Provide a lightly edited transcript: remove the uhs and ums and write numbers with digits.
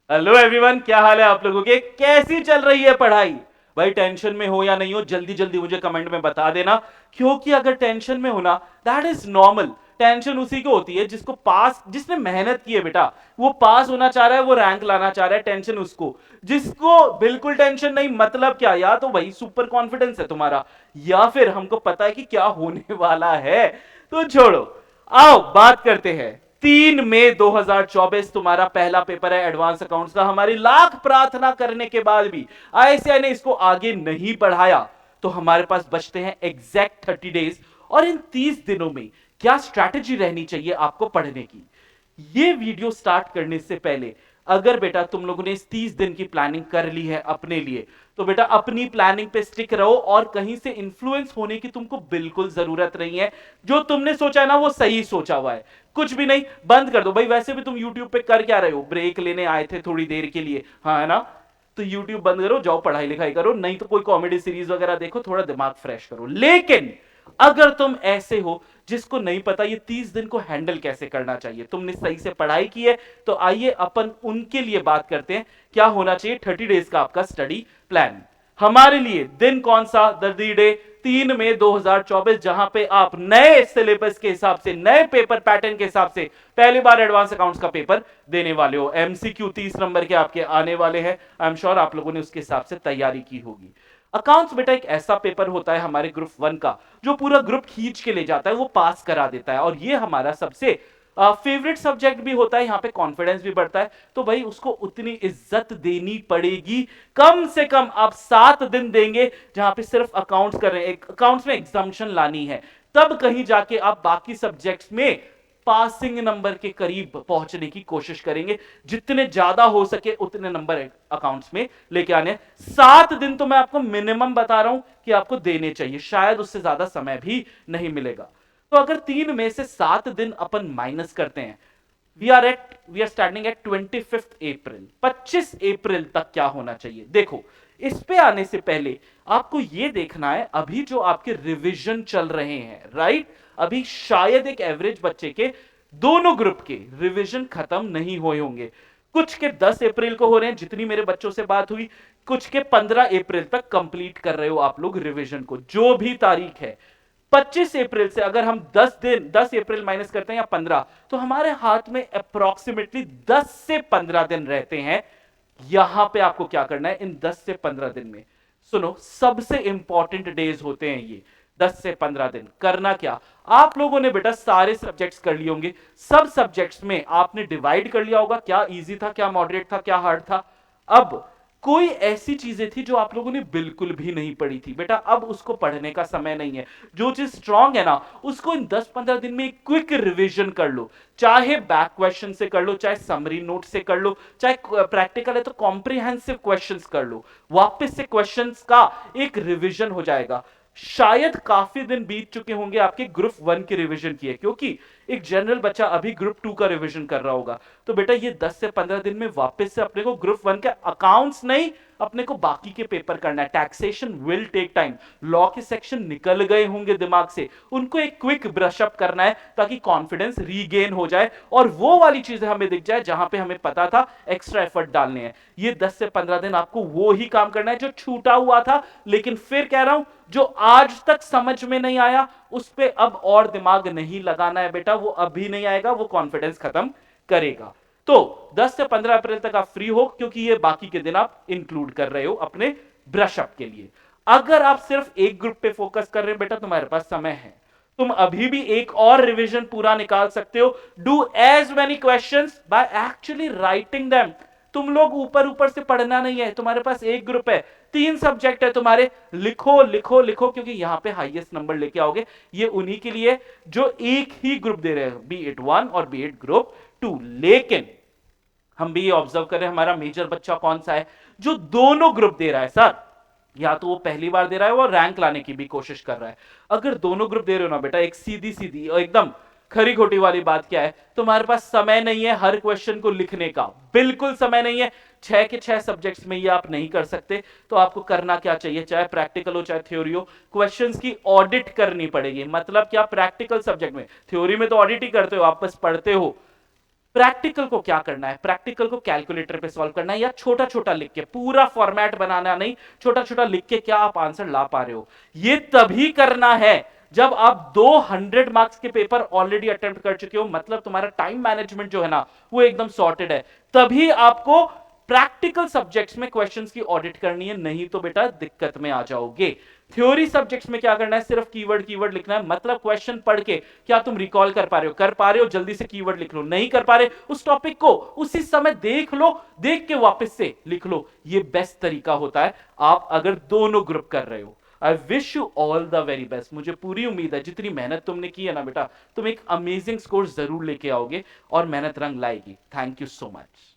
Hello everyone, क्या हाल है आप लोगों के? कैसी चल रही है पढ़ाई? भाई टेंशन में हो या नहीं हो, जल्दी जल्दी मुझे कमेंट में बता देना। क्योंकि अगर टेंशन में हो ना, दैट इज नॉर्मल। टेंशन उसी को होती है जिसको पास, जिसने मेहनत की है बेटा। वो पास होना चाह रहा है, वो रैंक लाना चाह रहा है। टेंशन उसको। जिसको बिल्कुल टेंशन नहीं, मतलब क्या, या तो भाई सुपर कॉन्फिडेंस है तुम्हारा, या फिर हमको पता है कि क्या होने वाला है। तो छोड़ो, आओ बात करते हैं। 3 मई 2024 तुम्हारा पहला पेपर है एडवांस अकाउंट्स का। हमारी लाख प्रार्थना करने के बाद भी आईएसआई ने इसको आगे नहीं बढ़ाया। तो हमारे पास बचते हैं एग्जैक्ट 30 डेज। और इन 30 दिनों में क्या स्ट्रैटेजी रहनी चाहिए आपको पढ़ने की, ये वीडियो स्टार्ट करने से पहले, अगर बेटा तुम लोगों ने इस 30 दिन की प्लानिंग कर ली है अपने लिए, तो बेटा अपनी प्लानिंग पे स्टिक रहो और कहीं से इंफ्लुएंस होने की तुमको बिल्कुल जरूरत नहीं है। जो तुमने सोचा है ना, वो सही सोचा हुआ है। कुछ भी नहीं, बंद कर दो भाई। वैसे भी तुम यूट्यूब पे कर क्या रहे हो? ब्रेक लेने आए थे थोड़ी देर के लिए, हाँ है ना? तो यूट्यूब बंद करो, जाओ पढ़ाई लिखाई करो, नहीं तो कोई कॉमेडी सीरीज वगैरह देखो, थोड़ा दिमाग फ्रेश करो। लेकिन अगर तुम ऐसे हो जिसको नहीं पता ये 30 दिन को हैंडल कैसे करना चाहिए, तुमने सही से पढ़ाई की है, तो आइए अपन उनके लिए बात करते हैं। क्या होना चाहिए 30 डेज का आपका स्टडी प्लान? हमारे लिए दिन कौन सा? दर्दी डे 3 मई 2024, जहां पे आप नए सिलेबस के हिसाब से, नए पेपर पैटर्न के हिसाब से पहली बार एडवांस अकाउंट्स का पेपर देने वाले हो। एमसीक्यू 30 नंबर के आपके आने वाले हैं। आई एम श्योर आप लोगों ने उसके हिसाब से तैयारी की होगी। अकाउंट्स बेटा एक ऐसा पेपर होता है हमारे ग्रुप 1 का, जो पूरा ग्रुप खींच के ले जाता है, वो पास करा देता है। और ये हमारा सबसे फेवरेट सब्जेक्ट भी होता है। यहाँ पे कॉन्फिडेंस भी बढ़ता है। तो भाई उसको उतनी इज्जत देनी पड़ेगी। कम से कम आप 7 दिन देंगे जहां पे सिर्फ अकाउंट्स कर रहे हैं, अकाउंट्स में एग्जाम्शन लानी है। तब कहीं जाके आप बाकी सब्जेक्ट्स में पासिंग नंबर के करीब पहुंचने की कोशिश करेंगे। जितने ज्यादा हो सके उतने नंबर अकाउंट्स में लेके आने। 7 दिन तो मैं आपको मिनिमम बता रहा हूं कि आपको देने चाहिए, शायद उससे ज्यादा समय भी नहीं मिलेगा। तो अगर 3 में से 7 दिन अपन माइनस करते हैं, वी आर स्टार्टिंग एट 25 अप्रैल। 25 अप्रैल तक क्या होना चाहिए, देखो। इस पे आने से पहले आपको यह देखना है, अभी जो आपके रिवीजन चल रहे हैं, राइट? अभी शायद एक एवरेज बच्चे के दोनों ग्रुप के रिवीजन खत्म नहीं हुए होंगे। कुछ के 10 अप्रैल को हो रहे हैं, जितनी मेरे बच्चों से बात हुई। कुछ के 15 अप्रैल तक कंप्लीट कर रहे हो आप लोग रिवीजन को, जो भी तारीख है। 25 अप्रैल से अगर हम 10 दिन, 10 अप्रैल माइनस करते हैं या 15, तो हमारे हाथ में अप्रोक्सीमेटली 10 से 15 दिन रहते हैं। यहां पे आपको क्या करना है इन 10 से 15 दिन में? सुनो, सबसे इंपॉर्टेंट डेज होते हैं ये 10 से 15 दिन। करना क्या, आप लोगों ने बेटा सारे सब्जेक्ट्स कर लिए होंगे। सब सब्जेक्ट्स में आपने डिवाइड कर लिया होगा, क्या इजी था, क्या मॉडरेट था, क्या हार्ड था। अब कोई ऐसी चीजें थी जो आप लोगों ने बिल्कुल भी नहीं पढ़ी थी, बेटा अब उसको पढ़ने का समय नहीं है। जो चीज स्ट्रांग है ना, उसको इन 10-15 दिन में क्विक रिवीजन कर लो। चाहे बैक क्वेश्चन से कर लो, चाहे समरी नोट से कर लो, चाहे प्रैक्टिकल है तो कॉम्प्रिहेंसिव क्वेश्चंस कर लो। वापस से क्वेश्चंस का एक रिवीजन हो जाएगा। शायद काफी दिन बीत चुके होंगे आपके ग्रुप 1 के रिवीजन किए, क्योंकि एक जनरल बच्चा अभी ग्रुप 2 का रिवीजन कर रहा होगा। तो बेटा ये 10 से 15 दिन में वापस से अपने को ग्रुप 1 के अकाउंट्स नहीं, अपने को बाकी के पेपर करना है। Taxation will take time. Law के सेक्शन निकल गए होंगे दिमाग से, उनको एक क्विक ब्रश अप करना है ताकि कॉन्फिडेंस रीगेन हो जाए और वो वाली चीजें हमें दिख जाए जहां पे हमें पता था एक्स्ट्रा एफर्ट डालने हैं। ये 10 से 15 दिन आपको वो ही काम करना है जो छूटा हुआ था। लेकिन फिर कह रहा हूं, जो आज तक समझ में नहीं आया उस पर अब और दिमाग नहीं लगाना है बेटा। वो अभी नहीं आएगा, वो कॉन्फिडेंस खत्म करेगा। तो 10 से 15 अप्रैल तक आप फ्री हो, क्योंकि ये बाकी के दिन आप इंक्लूड कर रहे हो अपने ब्रश अप के लिए। अगर आप सिर्फ एक ग्रुप पे फोकस कर रहे हो बेटा, तुम्हारे पास समय है, तुम अभी भी एक और रिवीजन पूरा निकाल सकते हो। Do as many questions by actually writing them. तुम लोग ऊपर ऊपर से पढ़ना नहीं है, तुम्हारे पास एक ग्रुप है, 3 सब्जेक्ट है तुम्हारे। लिखो लिखो लिखो, क्योंकि यहां पे हाईएस्ट नंबर लेके आओगे। ये उन्हीं के लिए जो एक ही ग्रुप दे रहे हैं, बी इट 1 और बी इट ग्रुप 2। लेकिन हम भी ये ऑब्जर्व करें, हमारा मेजर बच्चा कौन सा है जो दोनों ग्रुप दे रहा है? सर, या तो वो पहली बार दे रहा है, वो रैंक लाने की भी कोशिश कर रहा है। अगर दोनों ग्रुप दे रहे हो ना बेटा, एक सीधी सीधी और एकदम खरी खोटी वाली बात क्या है, तुम्हारे पास समय नहीं है हर क्वेश्चन को लिखने का, बिल्कुल समय नहीं है। 6 के 6 सब्जेक्ट्स में ये आप नहीं कर सकते। तो आपको करना क्या चाहिए, चाहे प्रैक्टिकल हो चाहे थ्योरी हो, क्वेश्चंस की ऑडिट करनी पड़ेगी। मतलब क्या, प्रैक्टिकल सब्जेक्ट में, थ्योरी में तो ऑडिट ही करते हो, आप बस पढ़ते हो। प्रैक्टिकल को क्या करना है, प्रैक्टिकल को कैलकुलेटर पे सॉल्व करना है, या छोटा छोटा लिख के, पूरा फॉर्मेट बनाना नहीं, छोटा छोटा लिख के क्या आप आंसर ला पा रहे हो। ये तभी करना है जब आप 200 मार्क्स के पेपर ऑलरेडी अटेम्प्ट कर चुके हो, मतलब तुम्हारा टाइम मैनेजमेंट जो है ना वो एकदम सॉर्टेड है। तभी आपको प्रैक्टिकल सब्जेक्ट्स में क्वेश्चंस की ऑडिट करनी है, नहीं तो बेटा दिक्कत में आ जाओगे। थ्योरी सब्जेक्ट्स में क्या करना है, सिर्फ कीवर्ड कीवर्ड लिखना है, मतलब क्वेश्चन पढ़ के क्या तुम रिकॉल कर पा रहे हो, कर पा रहे हो जल्दी से कीवर्ड लिख लो, नहीं कर पा रहे उस टॉपिक को उसी समय देख लो, देख के वापस से लिख लो। ये बेस्ट तरीका होता है आप अगर दोनों ग्रुप कर रहे हो। I wish you all the very best. मुझे पूरी उम्मीद है जितनी मेहनत तुमने की है ना बेटा, तुम एक अमेजिंग स्कोर जरूर लेके आओगे और मेहनत रंग लाएगी। Thank you so much.